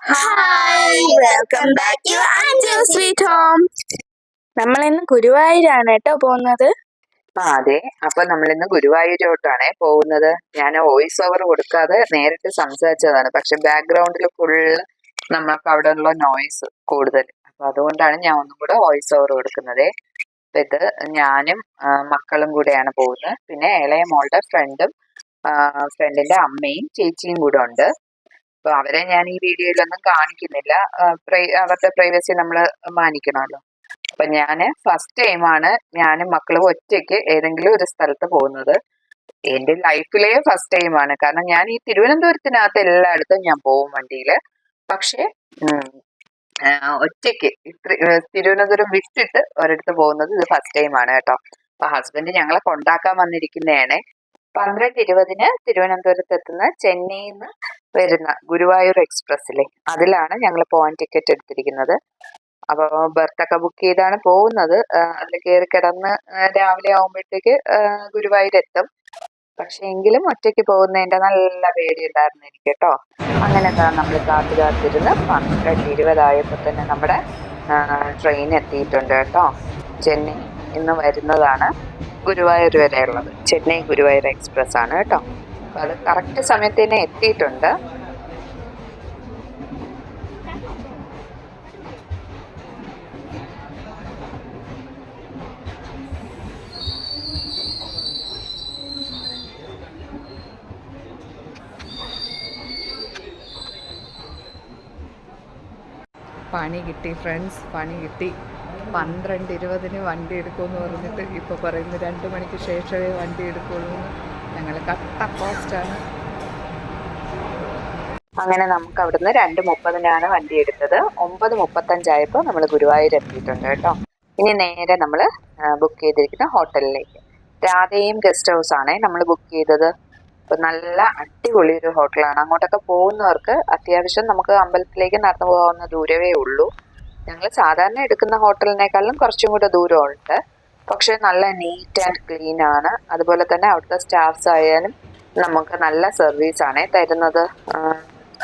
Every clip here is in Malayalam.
Hi, welcome back to Anju sweet home. നമ്മളിന്ന് ഗുരുവായൂരാണ് കേട്ടോ പോകുന്നത്. അതെ, അപ്പൊ നമ്മളിന്ന് ഗുരുവായൂരോട്ടാണ് പോകുന്നത്. ഞാൻ വോയിസ് ഓവർ കൊടുക്കാതെ നേരിട്ട് സംസാരിച്ചതാണ്. പക്ഷെ ബാക്ക്ഗ്രൗണ്ടിൽ ഫുള്ള് നമ്മൾക്ക് അവിടെ ഉള്ള നോയ്സ് കൂടുതൽ. അപ്പൊ അതുകൊണ്ടാണ് ഞാൻ ഒന്നും കൂടെ വോയിസ് ഓവർ കൊടുക്കുന്നത്. അപ്പൊ ഇത് ഞാനും മക്കളും കൂടെയാണ് പോകുന്നത്. പിന്നെ ഇളയ മോളുടെ ഫ്രണ്ടിന്റെ അമ്മയും ചേച്ചിയും കൂടെ ഉണ്ട്. അപ്പൊ അവരെ ഞാൻ ഈ വീഡിയോയിലൊന്നും കാണിക്കുന്നില്ല. അവരുടെ പ്രൈവസി നമ്മൾ മാനിക്കണമല്ലോ. അപ്പൊ ഞാന് ഫസ്റ്റ് ടൈമാണ് ഞാനും മക്കളും ഒറ്റയ്ക്ക് ഏതെങ്കിലും ഒരു സ്ഥലത്ത് പോകുന്നത്. എന്റെ ലൈഫിലെ ഫസ്റ്റ് ടൈമാണ്. കാരണം ഞാൻ ഈ തിരുവനന്തപുരത്തിനകത്ത് എല്ലായിടത്തും ഞാൻ പോകും വണ്ടിയില്. പക്ഷെ ഒറ്റയ്ക്ക് തിരുവനന്തപുരം വിട്ടിട്ട് ഒരിടത്ത് പോകുന്നത് ഇത് ഫസ്റ്റ് ടൈമാണ് കേട്ടോ. അപ്പൊ ഹസ്ബൻഡ് ഞങ്ങളെ കൊണ്ടാക്കാൻ വന്നിരിക്കുന്നതാണ്. 12:20 തിരുവനന്തപുരത്ത് എത്തുന്ന ചെന്നൈയിൽ നിന്ന് വരുന്ന ഗുരുവായൂർ എക്സ്പ്രസ്സിലെ അതിലാണ് ഞങ്ങൾ പോകാൻ ടിക്കറ്റ് എടുത്തിരിക്കുന്നത്. അപ്പൊ ബർത്തൊക്കെ ബുക്ക് ചെയ്താണ് പോകുന്നത്. അതിൽ കയറി കിടന്ന് രാവിലെ ആകുമ്പോഴത്തേക്ക് ഗുരുവായൂർ എത്തും. പക്ഷെ എങ്കിലും ഒറ്റയ്ക്ക് പോകുന്നതിന്റെ നല്ല പേടിയുണ്ടായിരുന്നു എനിക്ക് കേട്ടോ. അങ്ങനെ നമ്മൾ കാത്തിരുന്ന് 12:20 തന്നെ നമ്മുടെ ട്രെയിൻ എത്തിയിട്ടുണ്ട് കേട്ടോ. ചെന്നൈ ഇന്ന് വരുന്നതാണ് ഗുരുവായൂർ വരെയുള്ളത്. ചെന്നൈ ഗുരുവായൂർ എക്സ്പ്രസ് ആണ് കേട്ടോ. അപ്പൊ അത് കറക്റ്റ് സമയത്ത് തന്നെ എത്തിയിട്ടുണ്ട്. പണി കിട്ടി ഫ്രണ്ട്സ്, പണി കിട്ടി. 12:20 വണ്ടി എടുക്കുമെന്ന് പറഞ്ഞിട്ട് ഇപ്പോൾ പറയുന്നു 2 മണിക്ക് ശേഷമേ വണ്ടി എടുക്കുള്ളൂ. ഞങ്ങൾ കട്ട പോസ്റ്റാണ്. അങ്ങനെ നമുക്ക് അവിടുന്ന് 2:30 വണ്ടി എടുത്തത്. 9:35 നമ്മൾ ഗുരുവായൂർ എത്തിയിട്ടുണ്ട് കേട്ടോ. ഇനി നേരെ നമ്മൾ ബുക്ക് ചെയ്തിരിക്കുന്ന ഹോട്ടലിലേക്ക്. രാധയും ഗസ്റ്റ് ഹൗസ് ആണ് നമ്മൾ ബുക്ക് ചെയ്തത്. അപ്പൊ നല്ല അടിപൊളി ഒരു ഹോട്ടലാണ്. അങ്ങോട്ടൊക്കെ പോകുന്നവർക്ക് അത്യാവശ്യം നമുക്ക് അമ്പലത്തിലേക്ക് നടന്നു പോകാവുന്ന ദൂരമേ ഉള്ളൂ. ഞങ്ങൾ സാധാരണ എടുക്കുന്ന ഹോട്ടലിനേക്കാളും കുറച്ചും കൂടെ ദൂരമുണ്ട്. പക്ഷെ നല്ല നീറ്റ് ആൻഡ് ക്ലീൻ ആണ്. അതുപോലെ തന്നെ അവിടുത്തെ സ്റ്റാഫ്സ് ആയാലും നമുക്ക് നല്ല സർവീസ് ആണ് തരുന്നത്.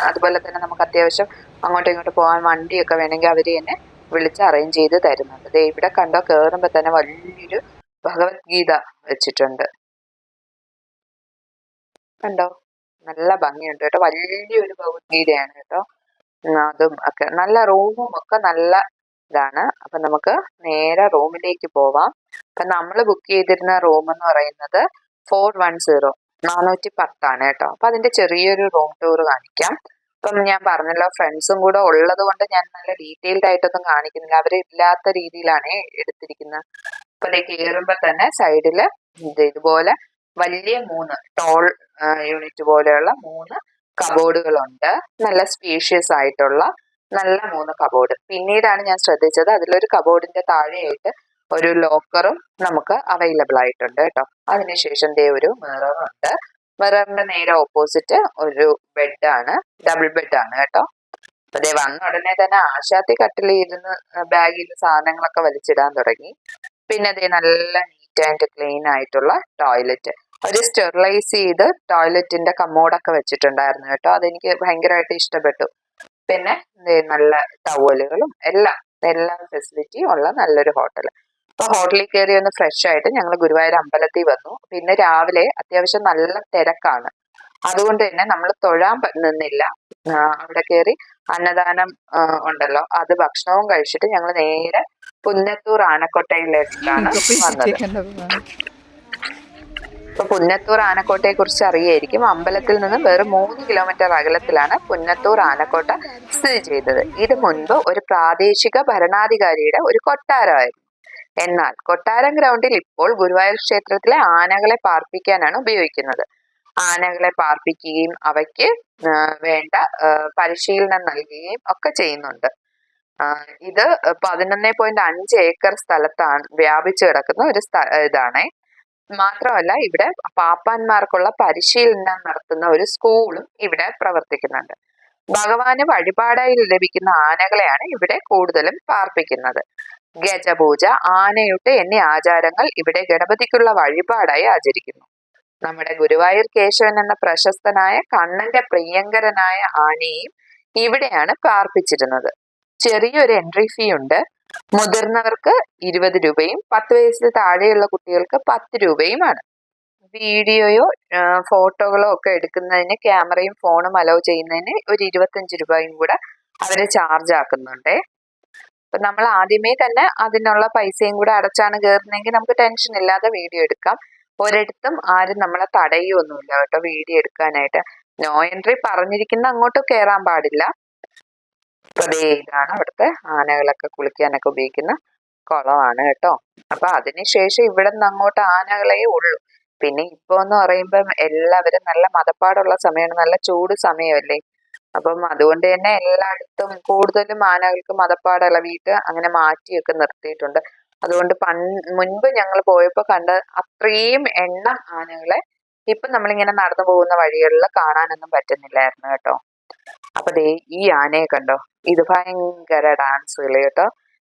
അതുപോലെ തന്നെ നമുക്ക് അത്യാവശ്യം അങ്ങോട്ടും ഇങ്ങോട്ടും പോകാൻ വണ്ടിയൊക്കെ വേണമെങ്കിൽ അവർ തന്നെ വിളിച്ച് അറേഞ്ച് ചെയ്ത് തരുന്നുണ്ട്. ഇവിടെ കണ്ടോ, കയറുമ്പോൾ തന്നെ വലിയൊരു ഭഗവത്ഗീത വെച്ചിട്ടുണ്ട്. കണ്ടോ, നല്ല ഭംഗിയുണ്ട് കേട്ടോ. വലിയൊരു ഭഗവത്ഗീതയാണ് കേട്ടോ. അതും ഒക്കെ നല്ല റൂമും ഒക്കെ നല്ല ഇതാണ്. അപ്പൊ നമുക്ക് നേരെ റൂമിലേക്ക് പോവാം. അപ്പൊ നമ്മൾ ബുക്ക് ചെയ്തിരുന്ന റൂം എന്ന് പറയുന്നത് 410 410 കേട്ടോ. അപ്പൊ അതിന്റെ ചെറിയൊരു റൂം ടൂർ കാണിക്കാം. ഇപ്പം ഞാൻ പറഞ്ഞല്ലോ, ഫ്രണ്ട്സും കൂടെ ഉള്ളത് കൊണ്ട് ഞാൻ നല്ല ഡീറ്റെയിൽഡ് ആയിട്ടൊന്നും കാണിക്കുന്നില്ല. അവരില്ലാത്ത രീതിയിലാണ് എടുത്തിരിക്കുന്നത്. അപ്പൊ കയറുമ്പോ തന്നെ സൈഡില് ഇതുപോലെ വലിയ 3 ടോൾ യൂണിറ്റ് പോലെയുള്ള 3 കബോർഡുകളുണ്ട്. നല്ല സ്പേഷ്യസ് ആയിട്ടുള്ള നല്ല 3 കബോർഡ്. പിന്നീടാണ് ഞാൻ ശ്രദ്ധിച്ചത് അതിലൊരു കബോർഡിന്റെ താഴെയായിട്ട് ഒരു ലോക്കറും നമുക്ക് അവൈലബിൾ ആയിട്ടുണ്ട് കേട്ടോ. അതിനുശേഷം ഒരു മിററുണ്ട്. മിററിന്റെ നേരെ ഓപ്പോസിറ്റ് ഒരു ബെഡാണ്, ഡബിൾ ബെഡാണ് കേട്ടോ. അപ്പൊ വന്ന ഉടനെ തന്നെ ആശാത്തി കട്ടിൽ ഇരുന്ന് ബാഗിൽ സാധനങ്ങളൊക്കെ വലിച്ചിടാൻ തുടങ്ങി. പിന്നെ നല്ല നീറ്റ് ആൻഡ് ക്ലീൻ ആയിട്ടുള്ള ടോയ്ലറ്റ്. ഒരു സ്റ്റെറിലൈസ് ചെയ്ത് ടോയ്ലറ്റിന്റെ കമ്മോഡൊക്കെ വെച്ചിട്ടുണ്ടായിരുന്നു കേട്ടോ. അതെനിക്ക് ഭയങ്കരമായിട്ട് ഇഷ്ടപ്പെട്ടു. പിന്നെ നല്ല ടവലുകളും എല്ലാം ഫെസിലിറ്റിയും ഉള്ള നല്ലൊരു ഹോട്ടൽ. അപ്പൊ ഹോട്ടലിൽ കയറി ഒന്ന് ഫ്രഷ് ആയിട്ട് ഞങ്ങൾ ഗുരുവായൂർ അമ്പലത്തിൽ വന്നു. പിന്നെ രാവിലെ അത്യാവശ്യം നല്ല തിരക്കാണ്. അതുകൊണ്ട് തന്നെ നമ്മൾ തൊഴാൻ നിന്നില്ല. അവിടെ കയറി അന്നദാനം ഉണ്ടല്ലോ, അത് ഭക്ഷണവും കഴിച്ചിട്ട് ഞങ്ങൾ നേരെ പുന്നത്തൂർ ആനക്കോട്ടയിലേക്കാണ് വന്നത്. ഇപ്പൊ പുന്നത്തൂർ ആനക്കോട്ടയെ കുറിച്ച് അറിയായിരിക്കും. അമ്പലത്തിൽ നിന്ന് വെറും 3 കിലോമീറ്റർ അകലത്തിലാണ് പുന്നത്തൂർ ആനക്കോട്ട സ്ഥിതി ചെയ്തത്. ഇത് മുൻപ് ഒരു പ്രാദേശിക ഭരണാധികാരിയുടെ ഒരു കൊട്ടാരമായിരുന്നു. എന്നാൽ കൊട്ടാരം ഗ്രൗണ്ടിൽ ഇപ്പോൾ ഗുരുവായൂർ ക്ഷേത്രത്തിലെ ആനകളെ പാർപ്പിക്കാനാണ് ഉപയോഗിക്കുന്നത്. ആനകളെ പാർപ്പിക്കുകയും അവയ്ക്ക് വേണ്ട പരിശീലനം നൽകുകയും ഒക്കെ ചെയ്യുന്നുണ്ട്. ഇത് 11.5 ഏക്കർ സ്ഥലത്താണ് വ്യാപിച്ചു കിടക്കുന്ന ഒരു ഇതാണ്. മാത്രമല്ല ഇവിടെ പാപ്പാന്മാർക്കുള്ള പരിശീലനം നടത്തുന്ന ഒരു സ്കൂളും ഇവിടെ പ്രവർത്തിക്കുന്നുണ്ട്. ഭഗവാന് വഴിപാടായി ലഭിക്കുന്ന ആനകളെയാണ് ഇവിടെ കൂടുതലും പാർപ്പിക്കുന്നത്. ഗജപൂജ, ആനയൂട്ട് എന്നീ ആചാരങ്ങൾ ഇവിടെ ഗണപതിക്കുള്ള വഴിപാടായി ആചരിക്കുന്നു. നമ്മുടെ ഗുരുവായൂർ കേശവൻ എന്ന പ്രശസ്തനായ കണ്ണന്റെ പ്രിയങ്കരനായ ആനയും ഇവിടെയാണ് പാർപ്പിച്ചിരുന്നത്. ചെറിയൊരു എൻട്രി ഫീ ഉണ്ട്. മുതിർന്നവർക്ക് 20 രൂപയും 10 വയസ്സിൽ താഴെയുള്ള കുട്ടികൾക്ക് 10 രൂപയുമാണ്. വീഡിയോയോ ഫോട്ടോകളോ ഒക്കെ എടുക്കുന്നതിന് ക്യാമറയും ഫോണും അലോ ചെയ്യുന്നതിന് ഒരു 25 രൂപയും കൂടെ അവര് ചാർജ് ആക്കുന്നുണ്ട്. അപ്പൊ നമ്മൾ ആദ്യമേ തന്നെ അതിനുള്ള പൈസയും കൂടെ അടച്ചാണ് കയറുന്നതെങ്കിൽ നമുക്ക് ടെൻഷൻ ഇല്ലാതെ വീഡിയോ എടുക്കാം. ഒരിടത്തും ആരും നമ്മളെ തടയുമൊന്നുമില്ല കേട്ടോ വീഡിയോ എടുക്കാനായിട്ട്. നോ എൻട്രി പറഞ്ഞിരിക്കുന്ന അങ്ങോട്ട് കയറാൻ പാടില്ല. അതേ ഇതാണ് അവിടുത്തെ ആനകളൊക്കെ കുളിക്കാനൊക്കെ ഉപയോഗിക്കുന്ന കുളമാണ് കേട്ടോ. അപ്പൊ അതിനുശേഷം ഇവിടെ നിന്ന് അങ്ങോട്ട് ആനകളെ ഉള്ളൂ. പിന്നെ ഇപ്പൊ എന്ന് പറയുമ്പം എല്ലാവരും നല്ല മതപ്പാടുള്ള സമയമാണ്, നല്ല ചൂട് സമയമല്ലേ. അപ്പം അതുകൊണ്ട് തന്നെ എല്ലായിടത്തും കൂടുതലും ആനകൾക്ക് മതപ്പാട് ഇളവിയിട്ട് അങ്ങനെ മാറ്റിയൊക്കെ നിർത്തിയിട്ടുണ്ട്. അതുകൊണ്ട് മുൻപ് ഞങ്ങൾ പോയപ്പോ കണ്ട അത്രയും എണ്ണം ആനകളെ ഇപ്പൊ നമ്മളിങ്ങനെ നടന്നു പോകുന്ന വഴികളിൽ കാണാനൊന്നും പറ്റുന്നില്ലായിരുന്നു കേട്ടോ. അപ്പൊ ദേ ഈ ആനയെ കണ്ടോ, ഇത് ഭയങ്കര ഡാൻസ് കളി കേട്ടോ.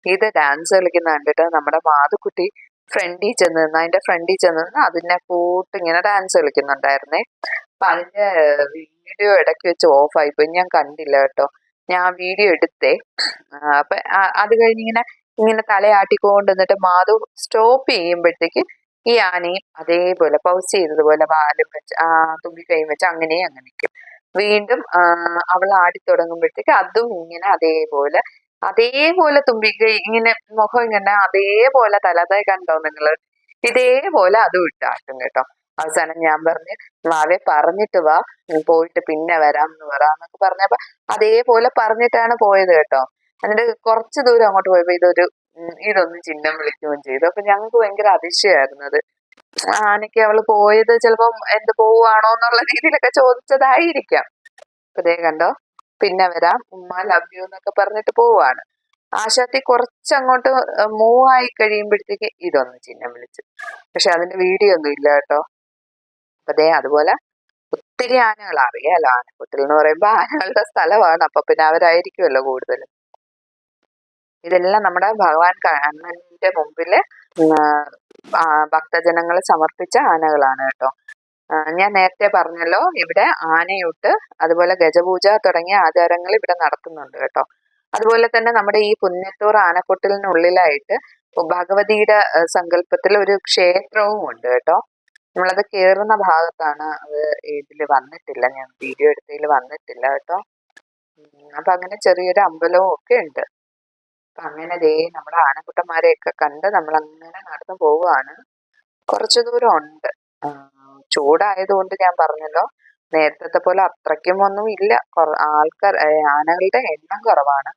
ഇത് ഡാൻസ് കളിക്കുന്ന കണ്ടിട്ട് നമ്മുടെ മാതുക്കുട്ടി ഫ്രണ്ടിൽ ചെന്ന് നിന്ന് അതിന്റെ ഫ്രണ്ടിൽ ചെന്ന് നിന്ന് അതിനെ കൂട്ട് ഇങ്ങനെ ഡാൻസ് കളിക്കുന്നുണ്ടായിരുന്നേ. അപ്പൊ അതിന്റെ വീഡിയോ ഇടയ്ക്ക് വെച്ച് ഓഫ് ആയിപ്പോയി, ഞാൻ കണ്ടില്ല കേട്ടോ. ഞാൻ വീഡിയോ എടുത്തേ. അപ്പൊ അത് കഴിഞ്ഞ് ഇങ്ങനെ തലയാട്ടിക്കൊണ്ട് എന്നിട്ട് മാധു സ്റ്റോപ്പ് ചെയ്യുമ്പോഴത്തേക്ക് ഈ ആനയും അതേപോലെ പൗസ് ചെയ്തതുപോലെ വാലും വെച്ച് തുമ്പിക്കൈയും വെച്ച് അങ്ങനെ നിൽക്കും. വീണ്ടും അവൾ ആടി തുടങ്ങുമ്പോഴത്തേക്ക് അതും ഇങ്ങനെ അതേപോലെ തുമ്പിക്കൈ ഇങ്ങനെ മുഖം ഇങ്ങനെ അതേപോലെ തലതായി കണ്ടോ നിങ്ങള്, ഇതേപോലെ അതും ഇട്ടാട്ടും കേട്ടോ. അവസാനം ഞാൻ പറഞ്ഞു വാവെ പറഞ്ഞിട്ട് വാ, പോയിട്ട് പിന്നെ വരാം എന്ന് പറയാന്നൊക്കെ പറഞ്ഞപ്പോ അതേപോലെ പറഞ്ഞിട്ടാണ് പോയത് കേട്ടോ. എന്നിട്ട് കുറച്ചു ദൂരം അങ്ങോട്ട് പോയപ്പോ ഇതൊന്ന് ചിഹ്നം വിളിക്കുകയും ചെയ്തു. അപ്പൊ ഞങ്ങൾക്ക് ഭയങ്കര അതിശയമായിരുന്നത്. ആനയ്ക്ക് അവള് പോയത് ചിലപ്പം എന്ത് പോവുകയാണോ എന്നുള്ള രീതിയിലൊക്കെ ചോദിച്ചതായിരിക്കാം. അതേ കണ്ടോ, പിന്നെ വരാം, ഉമ്മ ലവ് യു എന്നൊക്കെ പറഞ്ഞിട്ട് പോവാണ്. ആശാത്തി കുറച്ചങ്ങോട്ട് മൂവ് ആയി കഴിയുമ്പോഴത്തേക്ക് ഇതൊന്ന് ചിഹ്നം വിളിച്ചു. പക്ഷെ അതിന്റെ വീഡിയോ ഒന്നും ഇല്ല കേട്ടോ. അപ്പൊ അതുപോലെ ഒത്തിരി ആനകൾ അറിയാലോ, ആനക്കുട്ടിൽ എന്ന് പറയുമ്പോ ആനകളുടെ സ്ഥലമാണ്. അപ്പൊ പിന്നെ അവരായിരിക്കുമല്ലോ കൂടുതലും. ഇതെല്ലാം നമ്മുടെ ഭഗവാൻ കണ്ണന്റെ മുമ്പില് ഭക്തജനങ്ങൾ സമർപ്പിച്ച ആനകളാണ് കേട്ടോ. ഞാൻ നേരത്തെ പറഞ്ഞല്ലോ, ഇവിടെ ആനയൂട്ട് അതുപോലെ ഗജപൂജ തുടങ്ങിയ ആചാരങ്ങൾ ഇവിടെ നടത്തുന്നുണ്ട് കേട്ടോ. അതുപോലെ തന്നെ നമ്മുടെ ഈ പുന്നത്തൂർ ആനക്കൊട്ടിലിനുള്ളിലായിട്ട് ഭഗവതിയുടെ സങ്കല്പത്തിൽ ഒരു ക്ഷേത്രവും ഉണ്ട് കേട്ടോ. നമ്മളത് കേറുന്ന ഭാഗത്താണ്. അത് ഇതില് വന്നിട്ടില്ല, ഞാൻ വീഡിയോ എടുത്തതിൽ വന്നിട്ടില്ല കേട്ടോ. അപ്പൊ അങ്ങനെ ചെറിയൊരു അമ്പലവും ഒക്കെ ഉണ്ട്. അപ്പൊ അങ്ങനെ ദേ നമ്മുടെ ആനക്കുട്ടന്മാരെയൊക്കെ കണ്ട് നമ്മൾ അങ്ങനെ നടന്നു പോവുകയാണ്. കുറച്ചു ദൂരം ഉണ്ട്. ചൂടായതുകൊണ്ട് ഞാൻ പറഞ്ഞല്ലോ, നേരത്തെ പോലെ അത്രയ്ക്കും ഒന്നും ഇല്ല. ആനകളുടെ എണ്ണം കുറവാണ്.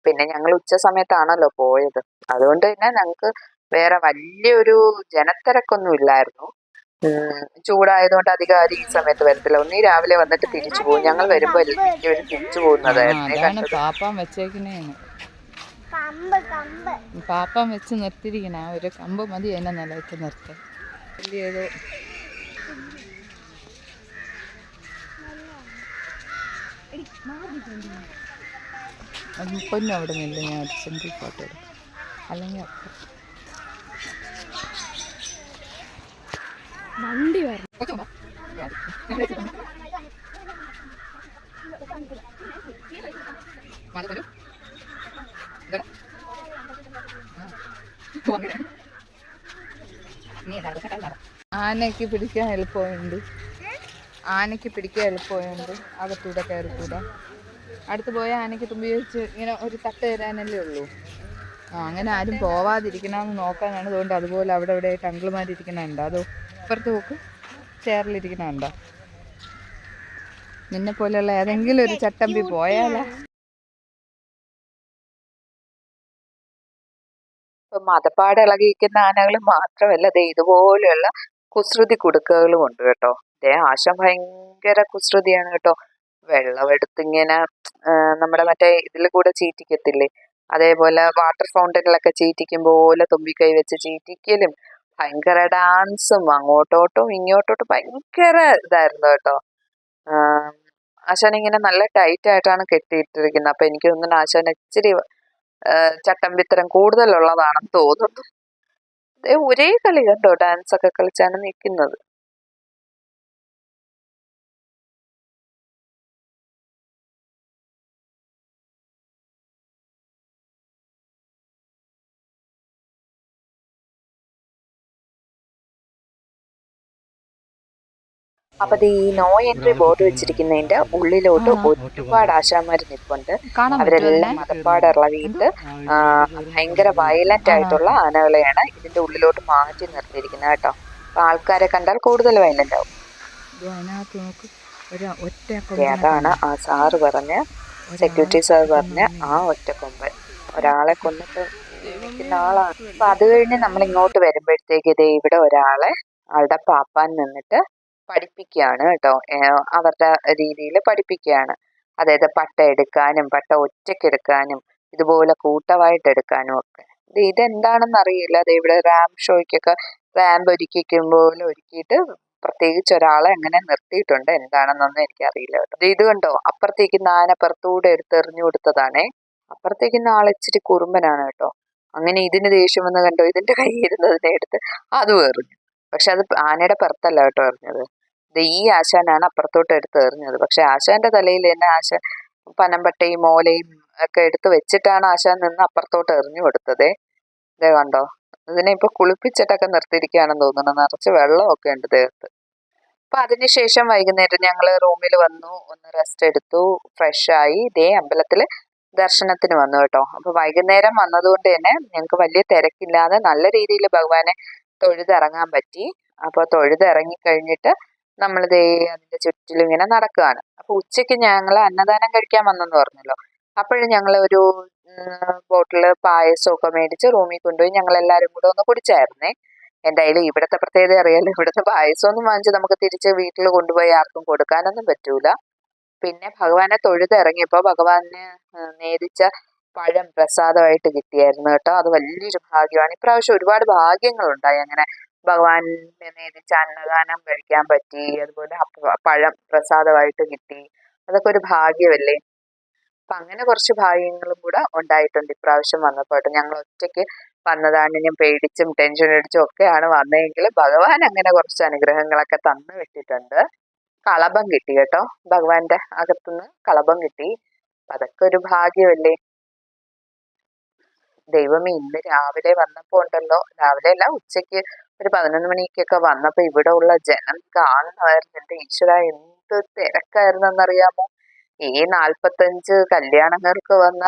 പിന്നെ ഞങ്ങൾ ഉച്ച സമയത്താണല്ലോ പോയത്, അതുകൊണ്ട് തന്നെ ഞങ്ങൾക്ക് വേറെ വലിയൊരു ജനത്തിരക്കൊന്നും ഇല്ലായിരുന്നു. ചൂടായതുകൊണ്ട് അധികം ആരും ഈ സമയത്ത് വരത്തില്ല. ഒന്നീ രാവിലെ വന്നിട്ട് തിരിച്ചു പോകും. ഞങ്ങൾ വരുമ്പോ മിക്കവരും തിരിച്ചു പോകുന്നതായിരുന്നു. പാപ്പം വെച്ച് നിർത്തിയിരിക്കണ ഒരു കമ്പ് മതി എന്നെ നിലയ്ക്ക് നിർത്താൻ. വലിയ പൊന്നും അവിടെ നിന്നില്ല, ഞാൻ ഒരു സിംഗിൾ ഫോട്ടോ എടുക്കും. അല്ലെങ്കിൽ വണ്ടി വരണം. ആനയ്ക്ക് പിടിക്കാൻ എളുപ്പമുണ്ട്, അകത്തൂടെ കയറിക്കൂടെ. അടുത്ത് പോയ ആനയ്ക്ക് തുമ്പി വെച്ച് ഇങ്ങനെ ഒരു തട്ട് തരാനല്ലേ ഉള്ളൂ. അങ്ങനെ ആരും പോവാതിരിക്കണമെന്ന് നോക്കാനാണ്. അതുകൊണ്ട് അതുപോലെ അവിടെ ഇവിടെ ആയിട്ട് അങ്കിളുമാരിരിക്കണുണ്ടോ, അതോ ഇപ്പുറത്ത് പോക്ക് ചെയറിലിരിക്കണുണ്ടോ? നിന്നെ പോലെയുള്ള ഏതെങ്കിലും ഒരു ചട്ടമ്പി പോയാലാ. ഇപ്പൊ മതപ്പാട് ഇളകിയിരിക്കുന്ന ആനകൾ മാത്രമല്ല, ഇതുപോലെയുള്ള കുസൃതി കുടുക്കകളും ഉണ്ട് കേട്ടോ. ആശ ഭയങ്കര കുസൃതിയാണ് കേട്ടോ. വെള്ളമെടുത്തിങ്ങനെ നമ്മുടെ മറ്റേ ഇതിൽ കൂടെ ചീറ്റിക്കത്തില്ലേ, അതേപോലെ വാട്ടർ ഫൗണ്ടനിലൊക്കെ ചീറ്റിക്കും പോലെ തുമ്പിക്കൈ വെച്ച് ചീറ്റിക്കലും ഭയങ്കര ഡാൻസും അങ്ങോട്ടോട്ടും ഇങ്ങോട്ടോട്ടും ഭയങ്കര ഇതായിരുന്നു കേട്ടോ. ആശാൻ ഇങ്ങനെ നല്ല ടൈറ്റ് ആയിട്ടാണ് കെട്ടിയിട്ടിരിക്കുന്നത്. അപ്പൊ എനിക്ക് തോന്നുന്നു ആശാൻ ഇച്ചിരി ചട്ടമ്പിത്തരം കൂടുതലുള്ളതാണെന്ന് തോന്നുന്നു. ഒരേ കളി കണ്ടോ, ഡാൻസ് ഒക്കെ കളിച്ചാണ് നിൽക്കുന്നത്. അപ്പൊ ഈ നോ എൻട്രി ബോർഡ് വെച്ചിരിക്കുന്നതിന്റെ ഉള്ളിലോട്ട് ഒരുപാട് ആശാന്മാർ നിൽപ്പുണ്ട്. അവരെല്ലാം മതപ്പാടുള്ളവിയിട്ട് ഭയങ്കര വയലന്റ് ആയിട്ടുള്ള ആനകളെയാണ് ഇതിന്റെ ഉള്ളിലോട്ട് മാറ്റി നിർത്തിയിരിക്കുന്നത് കേട്ടോ. അപ്പൊ ആൾക്കാരെ കണ്ടാൽ കൂടുതൽ വയലന്റ് ആവും. അതാണ് ആ സാറ് പറഞ്ഞ, സെക്യൂരിറ്റി സാർ പറഞ്ഞ ആ ഒറ്റക്കൊമ്പൻ ഒരാളെ കൊന്നിട്ട് നിൽക്കുന്ന ആളാണ്. അപ്പൊ അത് കഴിഞ്ഞ് നമ്മൾ ഇങ്ങോട്ട് വരുമ്പോഴത്തേക്ക് ഇതേ ഇവിടെ ഒരാളെ ആളുടെ പാപ്പാൻ നിന്നിട്ട് പഠിപ്പിക്കുകയാണ് കേട്ടോ. അവരുടെ രീതിയിൽ പഠിപ്പിക്കുകയാണ്. അതായത് പട്ട എടുക്കാനും പട്ട ഒറ്റയ്ക്ക് എടുക്കാനും ഇതുപോലെ കൂട്ടമായിട്ട് എടുക്കാനും ഒക്കെ. ഇതെന്താണെന്ന് അറിയില്ല. അത് ഇവിടെ റാമ്പ് ഷോയ്ക്കൊക്കെ റാമ്പ് ഒരുക്കിക്കുമ്പോൾ ഒരുക്കിയിട്ട് പ്രത്യേകിച്ച് ഒരാളെ അങ്ങനെ നിർത്തിയിട്ടുണ്ട്. എന്താണെന്നൊന്നും എനിക്കറിയില്ല കേട്ടോ. ഇത് കണ്ടോ, അപ്പുറത്തേക്ക് ആന പുറത്തൂടെ എറിഞ്ഞു കൊടുത്തതാണേ. അപ്പുറത്തേക്ക് ആൾ ഇച്ചിരി കുറുമ്പനാണ് കേട്ടോ. അങ്ങനെ ഇതിന് ദേഷ്യം വന്ന് കണ്ടോ, ഇതിന്റെ കൈ ഇരുന്നതിനെ എടുത്ത് അത് എറിഞ്ഞു. പക്ഷെ അത് ആനയുടെ പുറത്തല്ല കേട്ടോ എറിഞ്ഞത്. ഈ ആശാനാണ് അപ്പുറത്തോട്ട് എടുത്ത് എറിഞ്ഞത്. പക്ഷെ ആശാന്റെ തലയിൽ തന്നെ ആശാൻ പനമ്പട്ടയും ഓലയും ഒക്കെ എടുത്ത് വെച്ചിട്ടാണ് ആശാൻ നിന്ന് അപ്പുറത്തോട്ട് എറിഞ്ഞു കൊടുത്തതേ. ഇതേ കണ്ടോ, ഇതിനെ ഇപ്പൊ കുളിപ്പിച്ചിട്ടൊക്കെ നിർത്തിയിരിക്കുകയാണെന്ന് തോന്നുന്നു. നിറച്ച് വെള്ളമൊക്കെ ഉണ്ട് ദേഹത്ത്. അപ്പൊ അതിനുശേഷം വൈകുന്നേരം ഞങ്ങൾ റൂമിൽ വന്നു, ഒന്ന് റെസ്റ്റ് എടുത്തു, ഫ്രഷ് ആയി ഇതേ അമ്പലത്തില് ദർശനത്തിന് വന്നു കേട്ടോ. അപ്പൊ വൈകുന്നേരം വന്നതുകൊണ്ട് തന്നെ ഞങ്ങൾക്ക് വലിയ തിരക്കില്ലാതെ നല്ല രീതിയിൽ ഭഗവാനെ തൊഴുതിറങ്ങാൻ പറ്റി. അപ്പൊ തൊഴുതിറങ്ങി കഴിഞ്ഞിട്ട് നമ്മളിതേ അതിന്റെ ചുറ്റിലും ഇങ്ങനെ നടക്കുകയാണ്. അപ്പൊ ഉച്ചയ്ക്ക് ഞങ്ങൾ അന്നദാനം കഴിക്കാൻ വന്നെന്ന് പറഞ്ഞല്ലോ. അപ്പോഴും ഞങ്ങൾ ഒരു ബോട്ടില് പായസമൊക്കെ മേടിച്ച് റൂമിൽ കൊണ്ടുപോയി ഞങ്ങൾ എല്ലാവരും കൂടെ ഒന്ന് കുടിച്ചായിരുന്നേ. എന്തായാലും ഇവിടുത്തെ പ്രത്യേകത അറിയാലോ, ഇവിടുത്തെ പായസമൊന്നും വാങ്ങിച്ച് നമുക്ക് തിരിച്ച് വീട്ടിൽ കൊണ്ടുപോയി ആർക്കും കൊടുക്കാനൊന്നും പറ്റൂല. പിന്നെ ഭഗവാനെ തൊഴുതിറങ്ങിയപ്പോ ഭഗവാന് നേദിച്ച പഴം പ്രസാദമായിട്ട് കിട്ടിയായിരുന്നു കേട്ടോ. അത് വലിയൊരു ഭാഗ്യമാണ്. ഇപ്രാവശ്യം ഒരുപാട് ഭാഗ്യങ്ങളുണ്ടായി. അങ്ങനെ ഭഗവാനെ നേദിച്ച അന്നദാനം കഴിക്കാൻ പറ്റി, അതുപോലെ പഴം പ്രസാദമായിട്ട് കിട്ടി. അതൊക്കെ ഒരു ഭാഗ്യമല്ലേ. അപ്പൊ അങ്ങനെ കുറച്ച് ഭാഗ്യങ്ങളും കൂടെ ഉണ്ടായിട്ടുണ്ട് ഇപ്രാവശ്യം വന്നപ്പോ. ഞങ്ങൾ ഒറ്റയ്ക്ക് വന്നതാണെങ്കിലും പേടിച്ചും ടെൻഷൻ അടിച്ചും ഒക്കെയാണ് വന്നതെങ്കിൽ ഭഗവാൻ അങ്ങനെ കുറച്ച് അനുഗ്രഹങ്ങളൊക്കെ തന്നു വിട്ടിട്ടുണ്ട്. കളഭം കിട്ടി കേട്ടോ, ഭഗവാന്റെ അകത്തുനിന്ന് കളഭം കിട്ടി. അതൊക്കെ ഒരു ഭാഗ്യമല്ലേ. ദൈവമേ, ഇന്ന് രാവിലെ വന്നപ്പോ ഉണ്ടല്ലോ, രാവിലെ അല്ല ഉച്ചയ്ക്ക് ഒരു 11 മണിക്കൊക്കെ വന്നപ്പോ ഇവിടെ ഉള്ള ജനം കാണുന്നതായിരുന്നു. എന്റെ ഈശ്വര, എന്ത് തിരക്കായിരുന്നെന്നറിയാമോ. ഈ 45 കല്യാണങ്ങൾക്ക് വന്ന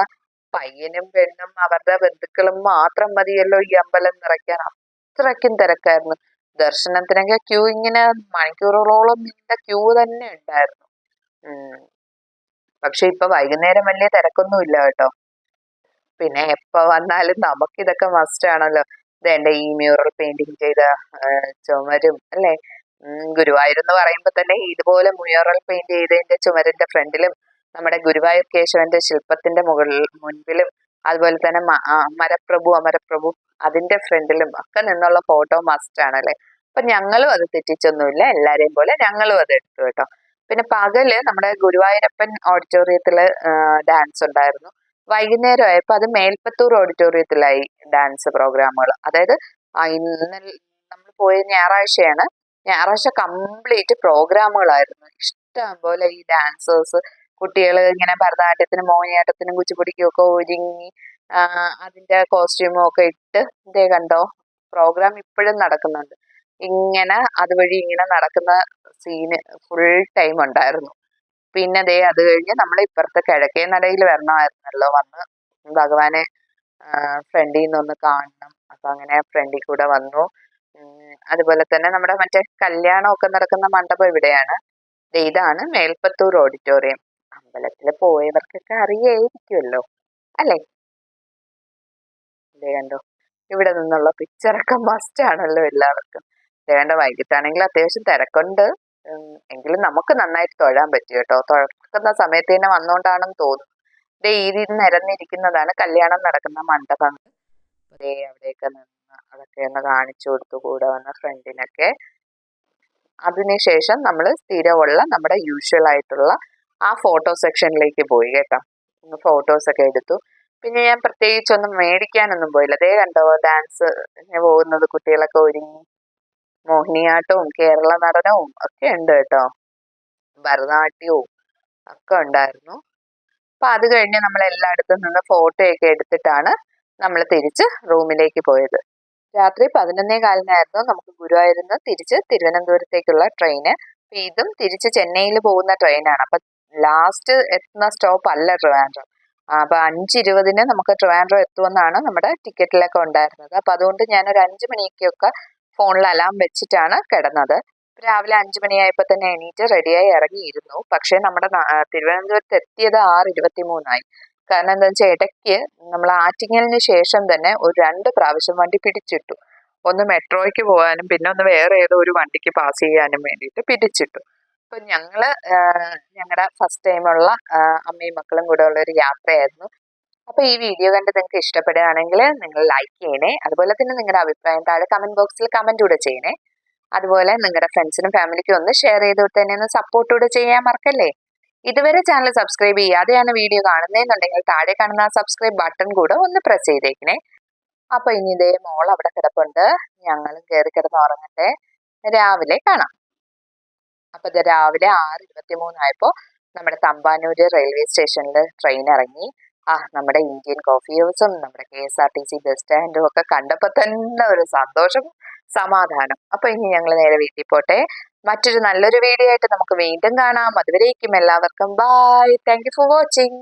പയ്യനും പെണ്ണും അവരുടെ ബന്ധുക്കളും മാത്രം മതിയല്ലോ ഈ അമ്പലം നിറയ്ക്കാൻ. അത്രയ്ക്കും തിരക്കായിരുന്നു. ദർശനത്തിനൊക്കെ ക്യൂ ഇങ്ങനെ മണിക്കൂറുകളോളം നീണ്ട ക്യൂ തന്നെ ഉണ്ടായിരുന്നു. പക്ഷെ ഇപ്പൊ വൈകുന്നേരം വലിയ തിരക്കൊന്നും ഇല്ല കേട്ടോ. പിന്നെ എപ്പോ വന്നാലും നമുക്കിതൊക്കെ മസ്റ്റ് ആണല്ലോ. ഇതെന്റെ ഈ മ്യൂറൽ പെയിന്റിങ് ചെയ്ത ചുമരും അല്ലെ. ഗുരുവായൂർ എന്ന് പറയുമ്പോ തന്നെ ഇതുപോലെ മ്യൂറൽ പെയിന്റ് ചെയ്തതിന്റെ ചുമരിന്റെ ഫ്രണ്ടിലും നമ്മുടെ ഗുരുവായൂർ കേശവന്റെ ശില്പത്തിന്റെ മുൻപിലും അതുപോലെ തന്നെ അമരപ്രഭു അതിന്റെ ഫ്രണ്ടിലും ഒക്കെ നിന്നുള്ള ഫോട്ടോ മസ്റ്റ് ആണല്ലേ. അപ്പൊ ഞങ്ങളും അത് തെറ്റിച്ചൊന്നുമില്ല, എല്ലാരെയും പോലെ ഞങ്ങളും അത് എടുത്തു കേട്ടോ. പിന്നെ പകല് നമ്മുടെ ഗുരുവായൂരപ്പൻ ഓഡിറ്റോറിയത്തില് ഡാൻസ് ഉണ്ടായിരുന്നു. വൈകുന്നേരം ആയപ്പോ അത് മേൽപ്പത്തൂർ ഓഡിറ്റോറിയത്തിലായി ഡാൻസ് പ്രോഗ്രാമുകൾ. അതായത് ഇന്നലെ നമ്മൾ പോയ ഞായറാഴ്ചയാണ്. ഞായറാഴ്ച കംപ്ലീറ്റ് പ്രോഗ്രാമുകളായിരുന്നു. ഇഷ്ടം പോലെ ഈ ഡാൻസേഴ്സ്, കുട്ടികൾ ഇങ്ങനെ ഭരതനാട്യത്തിനും മോഹിനിയാട്ടത്തിനും കുച്ചിപ്പുടിക്കും ഒക്കെ ഒരുങ്ങി അതിന്റെ കോസ്റ്റ്യൂമും ഒക്കെ ഇട്ട് ഇതേ കണ്ടോ, പ്രോഗ്രാം ഇപ്പോഴും നടക്കുന്നുണ്ട്. ഇങ്ങനെ അതുവഴി ഇങ്ങനെ നടക്കുന്ന സീന് ഫുൾ ടൈം ഉണ്ടായിരുന്നു. പിന്നെ ദേ അത് കഴിഞ്ഞ് നമ്മൾ ഇപ്പുറത്തെ കിഴക്കേ നടയിൽ വരണമായിരുന്നല്ലോ, വന്ന് ഭഗവാനെ ഫ്രണ്ടിൽ നിന്നൊന്ന് കാണണം. അപ്പൊ അങ്ങനെ ഫ്രണ്ടിൽ കൂടെ വന്നു. അതുപോലെ തന്നെ നമ്മുടെ മറ്റേ കല്യാണമൊക്കെ നടക്കുന്ന മണ്ഡപം ഇവിടെയാണ്. ഇതാണ് മേൽപ്പത്തൂർ ഓഡിറ്റോറിയം. അമ്പലത്തിൽ പോയവർക്കൊക്കെ അറിയായിരിക്കുമല്ലോ അല്ലേ. ഇതേ കണ്ടോ, ഇവിടെ നിന്നുള്ള പിക്ചറൊക്കെ മസ്റ്റ് ആണല്ലോ എല്ലാവർക്കും. വേണ്ട, വൈകിട്ടാണെങ്കിൽ അത്യാവശ്യം തിരക്കുണ്ട്, എങ്കിലും നമുക്ക് നന്നായിട്ട് തൊഴാൻ പറ്റും കേട്ടോ. തുറക്കുന്ന സമയത്ത് തന്നെ വന്നുകൊണ്ടാണെന്ന് തോന്നുന്നു. ദേ ഈ നിരന്നിരിക്കുന്നതാണ് കല്യാണം നടക്കുന്ന മണ്ഡപം. ദേ അവിടെയൊക്കെ നിന്ന് അതൊക്കെ ഒന്ന് കാണിച്ചു കൊടുത്തു കൂടെ വന്ന ഫ്രണ്ടിനൊക്കെ. അതിനുശേഷം നമ്മൾ സ്ഥിരമുള്ള നമ്മുടെ യൂഷ്വൽ ആയിട്ടുള്ള ആ ഫോട്ടോ സെക്ഷനിലേക്ക് പോയി കേട്ടോ. ഫോട്ടോസ് ഒക്കെ എടുത്തു. പിന്നെ ഞാൻ പ്രത്യേകിച്ചൊന്നും മേടിക്കാനൊന്നും പോയില്ല. അതേ കണ്ടോ, ഡാൻസ് പോകുന്നത് കുട്ടികളൊക്കെ ഒരുങ്ങി. മോഹിനിയാട്ടവും കേരള നടനവും ഒക്കെ ഉണ്ട് കേട്ടോ, ഭരതനാട്യവും ഒക്കെ ഉണ്ടായിരുന്നു. അപ്പൊ അത് കഴിഞ്ഞ് നമ്മൾ എല്ലായിടത്തും നിന്ന് ഫോട്ടോയൊക്കെ എടുത്തിട്ടാണ് നമ്മൾ തിരിച്ച് റൂമിലേക്ക് പോയത്. രാത്രി 11:15 നമുക്ക് ഗുരുവായൂരിൽ നിന്ന് തിരിച്ച് തിരുവനന്തപുരത്തേക്കുള്ള ട്രെയിന്. ഇതും തിരിച്ച് ചെന്നൈയിൽ പോകുന്ന ട്രെയിനാണ്. അപ്പൊ ലാസ്റ്റ് എത്തുന്ന സ്റ്റോപ്പ് അല്ല ട്രിവാൻഡ്രം. അപ്പൊ 5:20 നമുക്ക് ട്രിവാൻഡ്രം എത്തുമെന്നാണ് നമ്മുടെ ടിക്കറ്റിലൊക്കെ ഉണ്ടായിരുന്നത്. അപ്പൊ അതുകൊണ്ട് ഞാൻ ഒരു 5 മണിക്കൊക്കെ ഫോണിൽ അലാം വെച്ചിട്ടാണ് കിടന്നത്. രാവിലെ 5 മണിയായപ്പോ തന്നെ എണീറ്റ് റെഡിയായി ഇറങ്ങിയിരുന്നു. പക്ഷെ നമ്മുടെ തിരുവനന്തപുരത്ത് എത്തിയത് 6:23 കാരണം എന്താ വെച്ചാൽ ഇടയ്ക്ക് നമ്മൾ ആറ്റിങ്ങലിന് ശേഷം തന്നെ ഒരു 2 പ്രാവശ്യം വണ്ടി പിടിച്ചിട്ടു. ഒന്ന് മെട്രോയ്ക്ക് പോകാനും പിന്നെ ഒന്ന് വേറെ ഏതോ ഒരു വണ്ടിക്ക് പാസ് ചെയ്യാനും വേണ്ടിയിട്ട് പിടിച്ചിട്ടു. അപ്പൊ ഞങ്ങളുടെ ഫസ്റ്റ് ടൈമുള്ള അമ്മയും മക്കളും കൂടെ ഉള്ള ഒരു യാത്രയായിരുന്നു. അപ്പൊ ഈ വീഡിയോ കണ്ട് നിങ്ങൾക്ക് ഇഷ്ടപ്പെടുകയാണെങ്കിൽ നിങ്ങൾ ലൈക്ക് ചെയ്യണേ. അതുപോലെ തന്നെ നിങ്ങളുടെ അഭിപ്രായം താഴെ കമന്റ് ബോക്സിൽ കമന്റ് കൂടെ ചെയ്യണേ. അതുപോലെ നിങ്ങളുടെ ഫ്രണ്ട്സിനും ഫാമിലിക്കും ഒന്ന് ഷെയർ ചെയ്തിട്ട് തന്നെ ഒന്ന് സപ്പോർട്ട് കൂടെ ചെയ്യാൻ മറക്കല്ലേ. ഇതുവരെ ചാനൽ സബ്സ്ക്രൈബ് ചെയ്യാതെയാണ് വീഡിയോ കാണുന്നതെന്നുണ്ടെങ്കിൽ താഴെ കാണുന്ന സബ്സ്ക്രൈബ് ബട്ടൺ കൂടെ ഒന്ന് പ്രസ് ചെയ്തേക്കണേ. അപ്പൊ ഇനി ഇതേ മോൾ അവിടെ കിടപ്പുണ്ട്, ഞങ്ങളും കയറി കിടന്ന് ഉറങ്ങട്ടെ, രാവിലെ കാണാം. അപ്പൊ ഇത് രാവിലെ 6:23 ആയപ്പോ നമ്മുടെ തമ്പാനൂര് റെയിൽവേ സ്റ്റേഷനിൽ ട്രെയിൻ ഇറങ്ങി. നമ്മുടെ ഇന്ത്യൻ കോഫി ഹൗസും നമ്മുടെ KSRTC ബസ് സ്റ്റാൻഡും ഒക്കെ കണ്ടപ്പോ തന്നെ ഒരു സന്തോഷം, സമാധാനം. അപ്പൊ ഇനി ഞങ്ങൾ നേരെ വീട്ടിൽ പോട്ടെ. മറ്റൊരു നല്ലൊരു വീഡിയോ ആയിട്ട് നമുക്ക് വീണ്ടും കാണാം. അതുവരേക്കും എല്ലാവർക്കും bye. Thank you for watching.